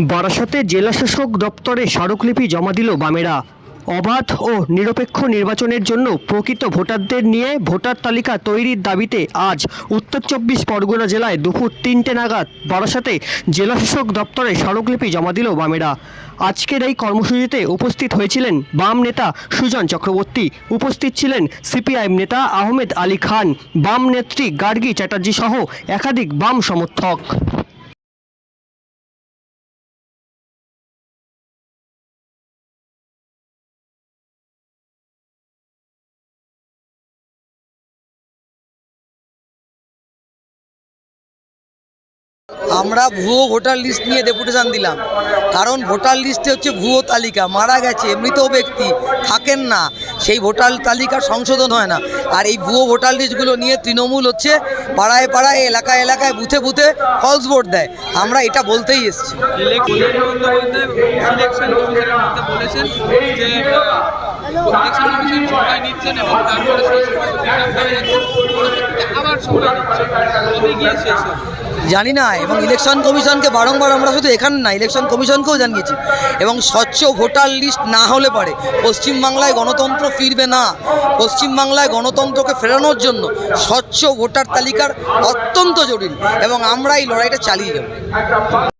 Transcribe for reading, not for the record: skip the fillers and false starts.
বারাসাতে জেলাশাসক দপ্তরে স্মারকলিপি জমা দিল বামেরা। অবাধ ও নিরপেক্ষ নির্বাচনের জন্য প্রকৃত ভোটারদের নিয়ে ভোটার তালিকা তৈরির দাবিতে আজ উত্তর 24 পরগনা জেলায় দুপুর 3টে নাগাদ বারাসাতে জেলাশাসক দপ্তরে স্মারকলিপি জমা দিল বামেরা। আজকের এই কর্মসূচিতে উপস্থিত হয়েছিলেন বাম নেতা সুজন চক্রবর্তী, উপস্থিত ছিলেন সিপিআইএম নেতা আহমেদ আলী খান, বাম নেত্রী গার্গী চ্যাটার্জি সহ একাধিক বাম সমর্থক। আমরা ভুয়ো ভোটার লিস্ট নিয়ে ডেপুটেশন দিলাম, কারণ ভোটার লিস্টে হচ্ছে ভুয়ো তালিকা, মারা গেছে মৃত ব্যক্তি থাকেন না, সেই ভোটার তালিকার সংশোধন হয় না। আর এই ভুয়ো ভোটার লিস্টগুলো নিয়ে তৃণমূল হচ্ছে পাড়ায় পাড়ায়, এলাকায় এলাকায়, বুথে বুথে ফলস ভোট দেয়। আমরা এটা বলতেই এসেছি। জানি না, এবং ইলেকশন কমিশনকে বারংবার আমরা শুধু এখানে না, ইলেকশন কমিশনকেও জানিয়েছি। এবং স্বচ্ছ ভোটার লিস্ট না হলে পারে পশ্চিমবাংলায় গণতন্ত্র ফিরবে না। পশ্চিমবাংলায় গণতন্ত্রকে ফেরানোর জন্য স্বচ্ছ ভোটার তালিকার অত্যন্ত জরুরি, এবং আমরা এই লড়াইটা চালিয়ে যাব।